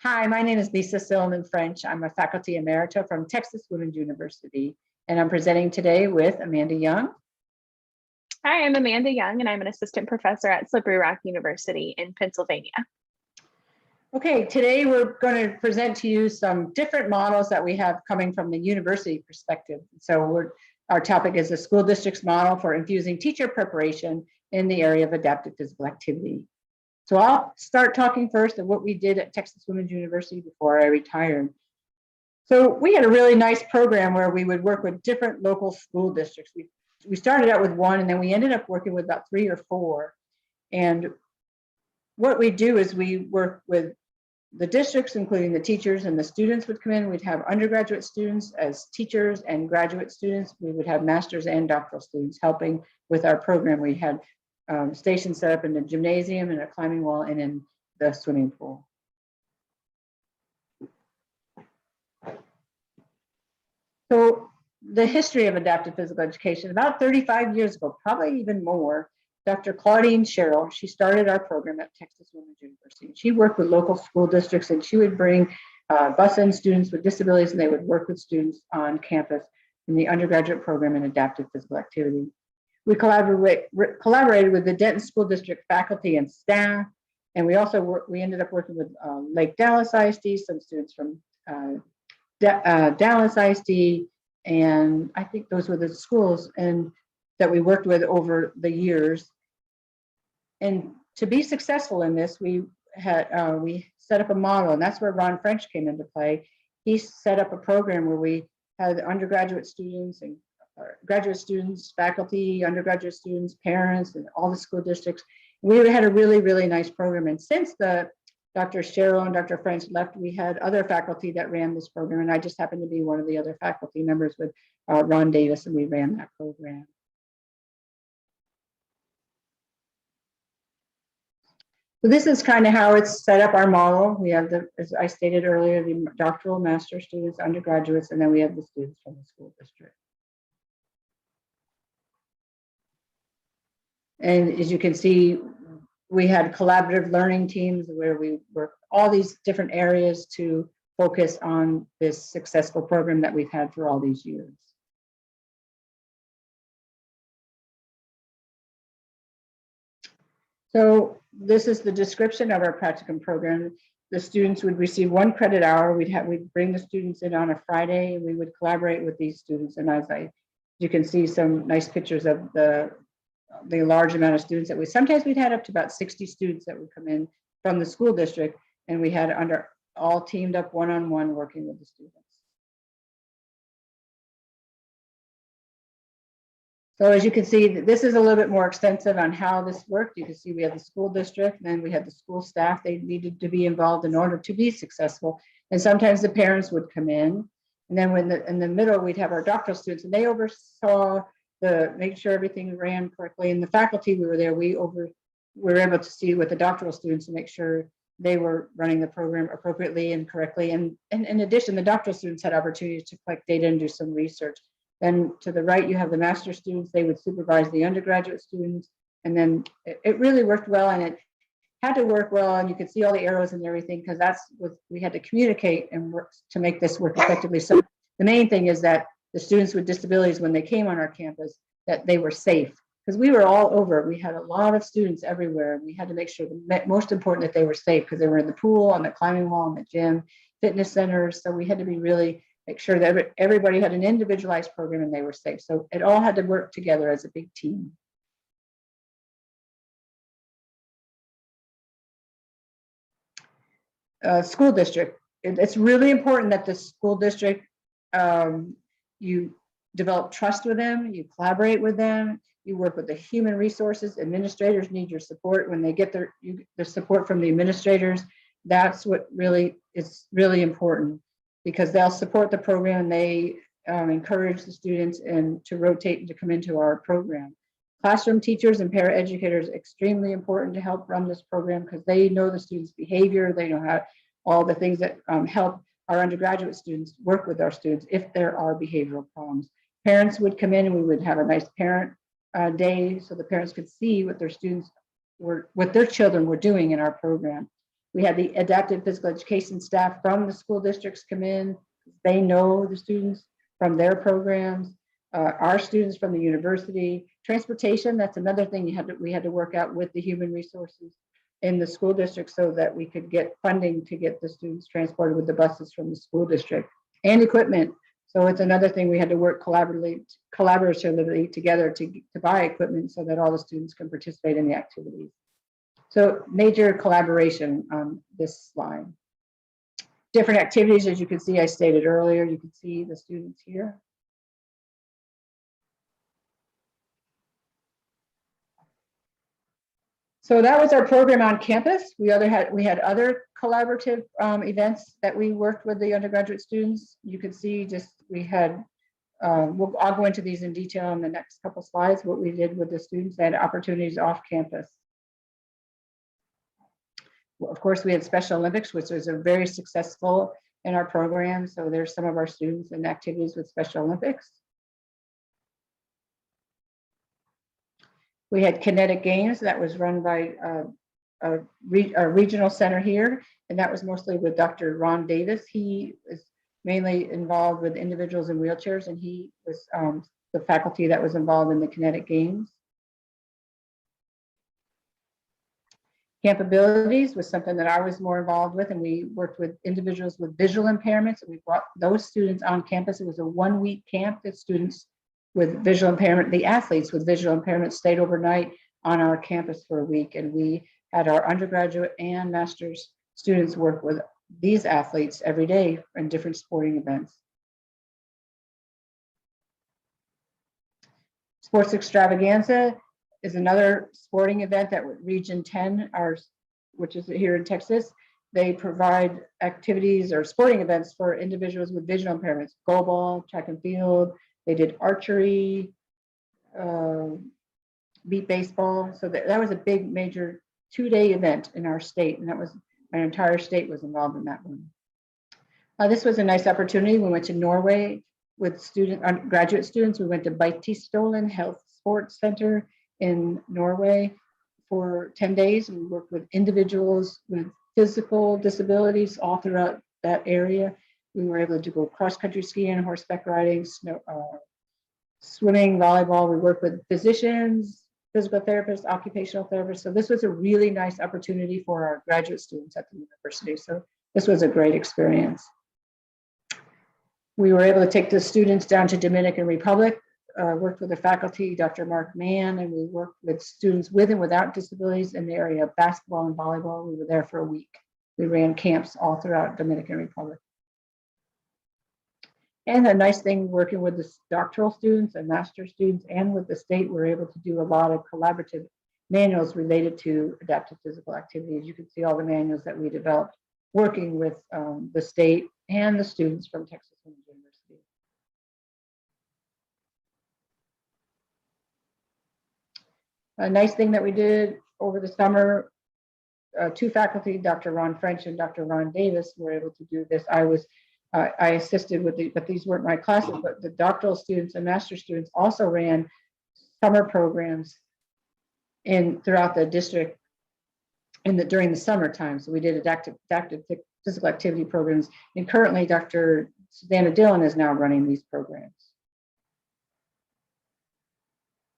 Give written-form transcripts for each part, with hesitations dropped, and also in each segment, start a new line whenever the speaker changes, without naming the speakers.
Hi, my name is Lisa Silliman French. I'm a faculty emerita from Texas Women's University, and I'm presenting today with Amanda Young.
Hi, I'm Amanda Young, and I'm an assistant professor at Slippery Rock University in Pennsylvania.
Okay, today we're going to present to you some different models that we have coming from the university perspective. So our topic is the school district's model for infusing teacher preparation in the area of adaptive physical activity. So I'll start talking first of what we did at Texas Women's University before I retired. So we had a really nice program where we would work with different local school districts. We started out with one, and then we ended up working with about 3 or 4. And what we do is we work with the districts, including the teachers, and the students would come in. We'd have undergraduate students as teachers and graduate students. We would have master's and doctoral students helping with our program. We had stations set up in the gymnasium and a climbing wall and in the swimming pool. So the history of adaptive physical education, about 35 years ago, probably even more, Dr. Claudine Sherrill, she started our program at Texas Women's University. She worked with local school districts, and she would bring bus in students with disabilities, and they would work with students on campus in the undergraduate program in adaptive physical activity. We collaborated with the Denton School District faculty and staff, and we ended up working with Lake Dallas ISD, some students from Dallas ISD, and I think those were the schools that we worked with over the years. And to be successful in this, we set up a model, and that's where Ron French came into play. He set up a program where we had undergraduate students and graduate students, faculty, undergraduate students, parents, and all the school districts. We had a really, really nice program. And since Dr. Sherrill and Dr. French left, we had other faculty that ran this program, and I just happened to be one of the other faculty members with Ron Davis, and we ran that program. So this is kind of how it's set up, our model. We have as I stated earlier, the doctoral, master students, undergraduates, and then we have the students from the school district. And as you can see, we had collaborative learning teams where we work all these different areas to focus on this successful program that we've had for all these years. So this is the description of our practicum program. The students would receive 1 credit hour. We'd bring the students in on a Friday, and we would collaborate with these students. And you can see some nice pictures of the large amount of students that sometimes we'd had up to about 60 students that would come in from the school district, and we had all teamed up one-on-one working with the students. So as you can see, this is a little bit more extensive on how this worked. You can see we have the school district, and then we had the school staff. They needed to be involved in order to be successful. And sometimes the parents would come in. And then in the middle, we'd have our doctoral students, and they oversaw make sure everything ran correctly. And the faculty we were there, we were able to see with the doctoral students to make sure they were running the program appropriately and correctly. And in addition, the doctoral students had opportunities to collect data and do some research. Then to the right, you have the master students. They would supervise the undergraduate students. And then it really worked well, and it had to work well. And you could see all the arrows and everything, because that's what we had to communicate and work to make this work effectively. So the main thing is that the students with disabilities, when they came on our campus, that they were safe, because we were all over. We had a lot of students everywhere, and we had to make sure, most important, that they were safe, because they were in the pool, on the climbing wall, in the gym, fitness centers. So we had to make sure that everybody had an individualized program and they were safe. So it all had to work together as a big team. School district. It's really important that the school district, you develop trust with them, you collaborate with them, you work with the human resources. Administrators need your support when they get the support from the administrators. That's what is really important, because they'll support the program, and they encourage the students to rotate and to come into our program. Classroom teachers and paraeducators, extremely important to help run this program, because they know the students' behavior. They know all the things that help our undergraduate students work with our students if there are behavioral problems. Parents would come in, and we would have a nice parent day, so the parents could see what their children were doing in our program. We had the adaptive physical education staff from the school districts come in. They know the students from their programs, our students from the university. Transportation, that's another thing we had to work out with the human resources in the school district so that we could get funding to get the students transported with the buses from the school district, and equipment. So it's another thing we had to work collaboratively together to buy equipment so that all the students can participate in the activities. So major collaboration on this slide. Different activities, as you can see, I stated earlier, you can see the students here. So that was our program on campus. We had other collaborative events that we worked with the undergraduate students. You can see we had, I'll go into these in detail in the next couple slides, what we did with the students. They had opportunities off campus. Well, of course, we had Special Olympics, which was very successful in our program. So there's some of our students in activities with Special Olympics. We had Kinetic Games that was run by a regional center here, and that was mostly with Dr. Ron Davis. He is mainly involved with individuals in wheelchairs, and he was the faculty that was involved in the Kinetic Games. Capabilities was something that I was more involved with, and we worked with individuals with visual impairments, and we brought those students on campus. It was a 1-week camp that students with visual impairment, the athletes with visual impairment stayed overnight on our campus for a week, and we had our undergraduate and master's students work with these athletes every day in different sporting events. Sports Extravaganza is another sporting event that Region 10, which is here in Texas. They provide activities or sporting events for individuals with visual impairments, goalball, track and field. They did archery, beat baseball. So that was a big major 2-day event in our state, and that was our entire state was involved in that one. This was a nice opportunity. We went to Norway with graduate students. We went to Beitistolen Health Sports Center in Norway for 10 days. We worked with individuals with physical disabilities all throughout that area. We were able to go cross-country skiing, horseback riding, swimming, volleyball. We worked with physicians, physical therapists, occupational therapists. So this was a really nice opportunity for our graduate students at the university. So this was a great experience. We were able to take the students down to Dominican Republic, worked with the faculty, Dr. Mark Mann, and we worked with students with and without disabilities in the area of basketball and volleyball. We were there for a week. We ran camps all throughout Dominican Republic. And a nice thing working with the doctoral students and master's students and with the state, we're able to do a lot of collaborative manuals related to adaptive physical activities. You can see all the manuals that we developed working with the state and the students from Texas University. A nice thing that we did over the summer, 2 faculty, Dr. Ron French and Dr. Ron Davis, were able to do this. I assisted with but these weren't my classes, but the doctoral students and master's students also ran summer programs throughout the district during the summertime. So we did adaptive physical activity programs, and currently Dr. Susanna Dillon is now running these programs.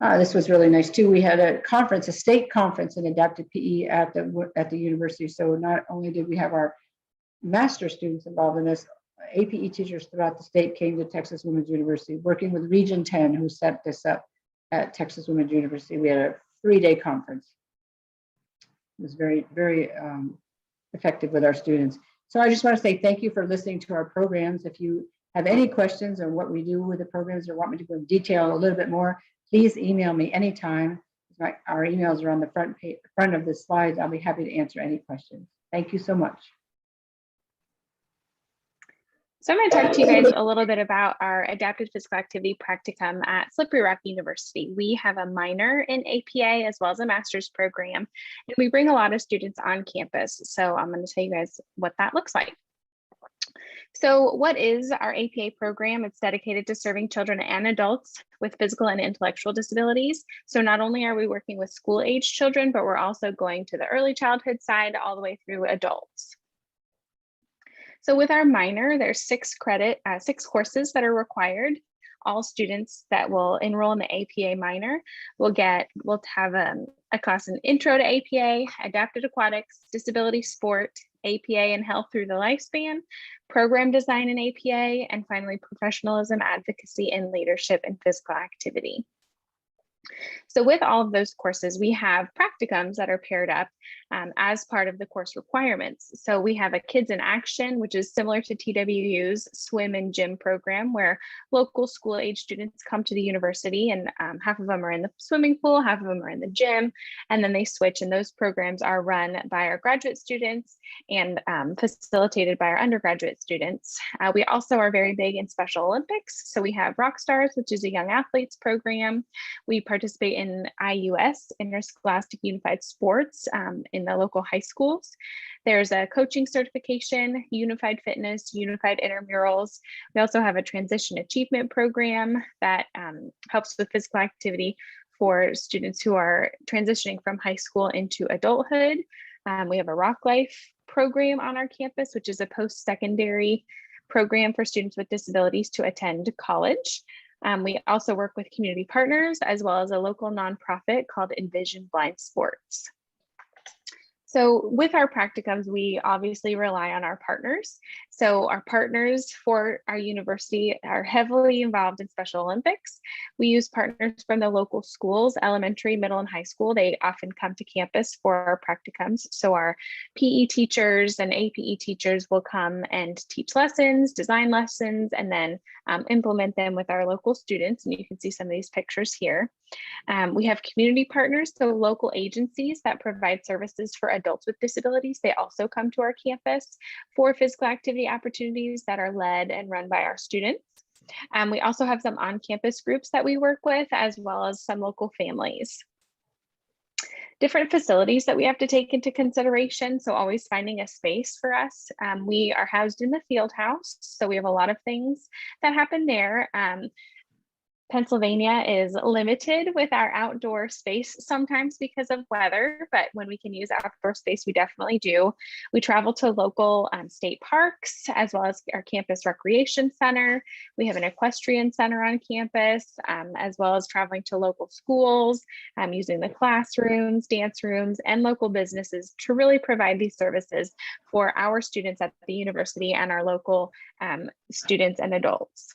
This was really nice too. We had a state conference in adaptive PE at the university. So not only did we have our master's students involved in this, APE teachers throughout the state came to Texas Women's University, working with Region 10, who set this up at Texas Women's University. We had a 3-day conference. It was very, very effective with our students. So I just want to say thank you for listening to our programs. If you have any questions on what we do with the programs or want me to go in detail a little bit more, please email me anytime. Our emails are on the front of the slides. I'll be happy to answer any questions. Thank you so much.
So I'm going to talk to you guys a little bit about our adaptive physical activity practicum at Slippery Rock University. We have a minor in APA as well as a master's program, and we bring a lot of students on campus. So I'm going to tell you guys what that looks like. So what is our APA program? It's dedicated to serving children and adults with physical and intellectual disabilities. So not only are we working with school-age children, but we're also going to the early childhood side all the way through adults. So with our minor, there's 6 courses that are required. All students that will enroll in the APA minor will have a class in Intro to APA, Adapted Aquatics, Disability Sport, APA and Health Through the Lifespan, Program Design in APA, and finally Professionalism, Advocacy, and Leadership in Physical Activity. So with all of those courses, we have practicums that are paired up as part of the course requirements. So we have a Kids in Action, which is similar to TWU's swim and gym program, where local school age students come to the university, and half of them are in the swimming pool, half of them are in the gym, and then they switch. And those programs are run by our graduate students and facilitated by our undergraduate students. We also are very big in Special Olympics. So we have Rock Stars, which is a young athletes program. We participate in IUS, Interscholastic Unified Sports, in the local high schools. There's a coaching certification, Unified Fitness, Unified Intramurals. We also have a Transition Achievement program that helps with physical activity for students who are transitioning from high school into adulthood. We have a Rock Life program on our campus, which is a post-secondary program for students with disabilities to attend college. We also work with community partners as well as a local nonprofit called Envision Blind Sports. So with our practicums, we obviously rely on our partners. So our partners for our university are heavily involved in Special Olympics. We use partners from the local schools, elementary, middle, and high school. They often come to campus for our practicums. So our PE teachers and APE teachers will come and teach lessons, design lessons, and then implement them with our local students. And you can see some of these pictures here. We have community partners, so local agencies that provide services for adults with disabilities. They also come to our campus for physical activity opportunities that are led and run by our students. We also have some on-campus groups that we work with, as well as some local families. Different facilities that we have to take into consideration. So always finding a space for us. We are housed in the field house. So we have a lot of things that happen there. Pennsylvania is limited with our outdoor space sometimes because of weather, but when we can use outdoor space, we definitely do. We travel to local state parks as well as our campus recreation center. We have an equestrian center on campus, as well as traveling to local schools, using the classrooms, dance rooms, and local businesses to really provide these services for our students at the university and our local students and adults.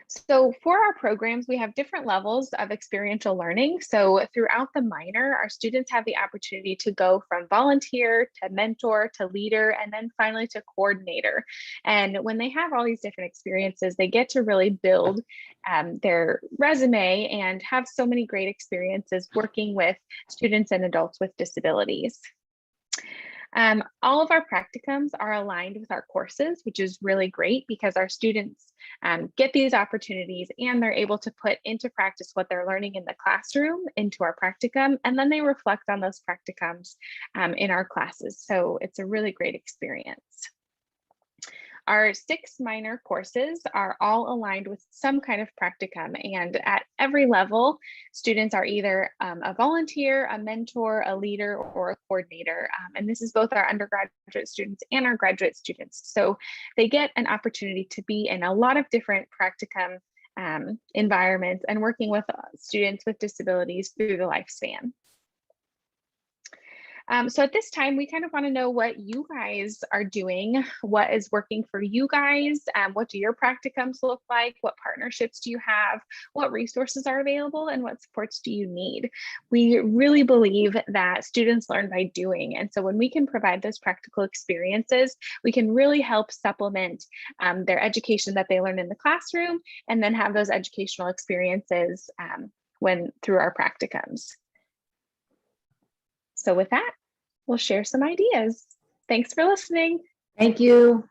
So for our programs, we have different levels of experiential learning. So throughout the minor, our students have the opportunity to go from volunteer to mentor to leader, and then finally to coordinator. And when they have all these different experiences, they get to really build their resume and have so many great experiences working with students and adults with disabilities. All of our practicums are aligned with our courses, which is really great because our students get these opportunities and they're able to put into practice what they're learning in the classroom into our practicum, and then they reflect on those practicums in our classes. So it's a really great experience. Our 6 minor courses are all aligned with some kind of practicum, and at every level, students are either a volunteer, a mentor, a leader, or a coordinator. And this is both our undergraduate students and our graduate students. So they get an opportunity to be in a lot of different practicum environments and working with students with disabilities through the lifespan. So at this time, we kind of want to know what you guys are doing, what is working for you guys, what do your practicums look like, what partnerships do you have, what resources are available, and what supports do you need? We really believe that students learn by doing, and so when we can provide those practical experiences, we can really help supplement their education that they learn in the classroom, and then have those educational experiences through our practicums. So with that, we'll share some ideas. Thanks for listening.
Thank you.